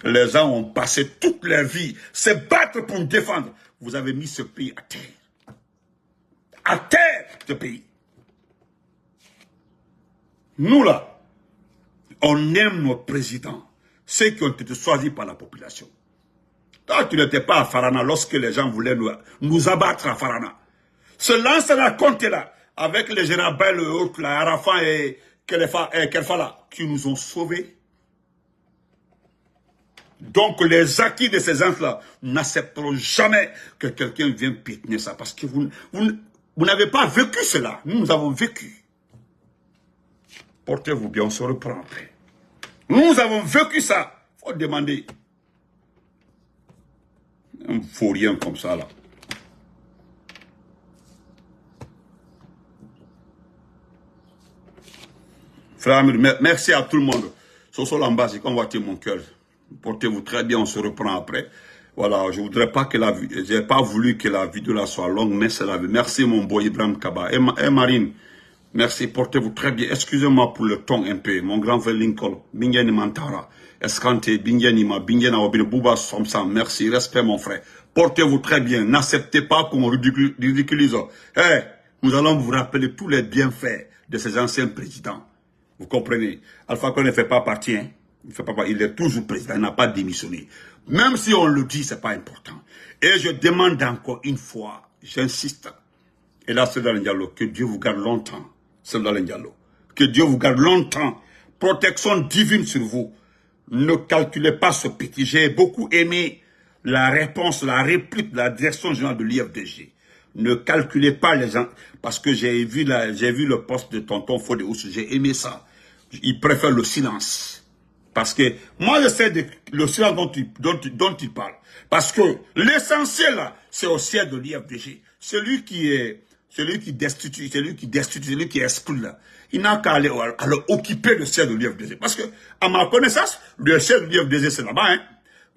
Les gens ont passé toute leur vie, se battre pour nous défendre. Vous avez mis ce pays à terre. À terre, ce pays. Nous, là, on aime nos présidents, ceux qui ont été choisis par la population. Toi, tu n'étais pas à Farana lorsque les gens voulaient nous abattre à Farana. Ce Lansana Conté là, avec les généraux Bail, la Arafat et Kelfala, qui nous ont sauvés. Donc les acquis de ces gens-là, nous n'accepterons jamais que quelqu'un vienne piétiner ça. Parce que Vous n'avez pas vécu cela. Nous avons vécu. Portez-vous bien, on se reprend après. Nous avons vécu ça. Il faut demander. Il ne faut rien comme ça, là. Frère Amir, merci à tout le monde. Soso Lamba, c'est convoité mon cœur. Portez-vous très bien, on se reprend après. Voilà, je voudrais pas que la vidéo, j'ai pas voulu que la vidéo là soit longue, mais c'est la vie. Merci mon boy Ibrahim Kaba. Et Marine, merci, portez-vous très bien. Excusez-moi pour le ton un peu. Mon grand frère Lincoln, Bingeni Mantara, Escante, Bingeni Ma, Bingeni Awabine, Bouba Somsam, merci, respect mon frère. Portez-vous très bien, n'acceptez pas qu'on ridiculise. Nous allons vous rappeler tous les bienfaits de ces anciens présidents. Vous comprenez? Alpha Condé ne fait pas partie, hein? Il est toujours président, il n'a pas démissionné. Même si on le dit, ce n'est pas important. Et je demande encore une fois, j'insiste, et là, c'est dans le dialogue, que Dieu vous garde longtemps. C'est dans le dialogue. Que Dieu vous garde longtemps. Protection divine sur vous. Ne calculez pas ce petit. J'ai beaucoup aimé la réponse, la réplique de la direction générale de l'IFDG. Ne calculez pas les gens, parce que j'ai vu le poste de tonton Fodé, j'ai aimé ça. Il préfère le silence. Parce que moi, je sais le silence dont il parle. Parce que l'essentiel, c'est au siège de l'IFDG. Celui qui destitue, celui qui exclut, là. Il n'a qu'à aller occuper le siège de l'IFDG. Parce que, à ma connaissance, le siège de l'IFDG, c'est là-bas, hein.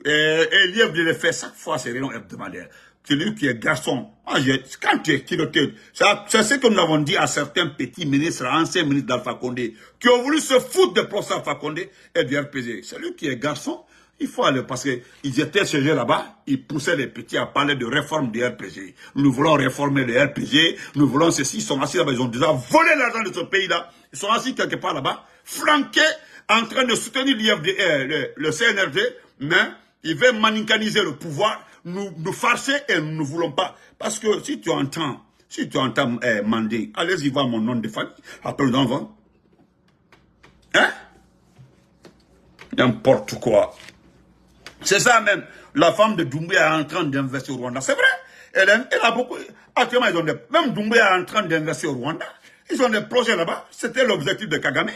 Et l'IFDG fait chaque fois ses réunions hebdomadaires. Celui qui est garçon, quand tu es kiloté, c'est ce que nous avons dit à certains petits ministres, anciens ministres d'Alpha Condé, qui ont voulu se foutre de professeur Alpha Condé et du RPG. Celui qui est garçon, il faut aller, parce qu'ils étaient chez eux là-bas, ils poussaient les petits à parler de réforme du RPG. Nous voulons réformer le RPG, nous voulons ceci, ils sont assis là-bas, ils ont déjà volé l'argent de ce pays-là, ils sont assis quelque part là-bas, flanqués, en train de soutenir le CNRD, mais ils veulent manicaniser le pouvoir, nous farcer et nous ne voulons pas. Parce que si tu entends Mandé, allez-y voir mon nom de famille, appelle d'enfant. Hein? N'importe quoi. C'est ça même. La femme de Doumbouya est en train d'investir au Rwanda. C'est vrai. Elle a beaucoup. Actuellement, même Doumbouya est en train d'investir au Rwanda. Ils ont des projets là-bas. C'était l'objectif de Kagame.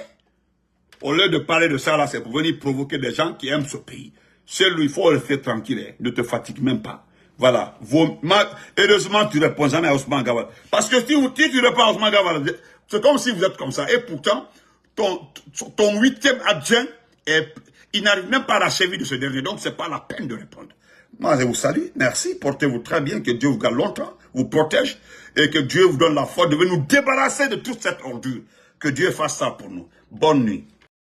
Au lieu de parler de ça, là, c'est pour venir provoquer des gens qui aiment ce pays. C'est lui, il faut le faire tranquille. Hein. Ne te fatigue même pas. Voilà. Heureusement, tu ne réponds jamais à Ousmane Gawal. Parce que si tu réponds à Ousmane Gawal, c'est comme si vous êtes comme ça. Et pourtant, ton 8e adjoint, il n'arrive même pas à la cheville de ce dernier. Donc, ce n'est pas la peine de répondre. Moi, je vous salue. Merci. Portez-vous très bien. Que Dieu vous garde longtemps, vous protège. Et que Dieu vous donne la force de nous débarrasser de toute cette ordure. Que Dieu fasse ça pour nous. Bonne nuit.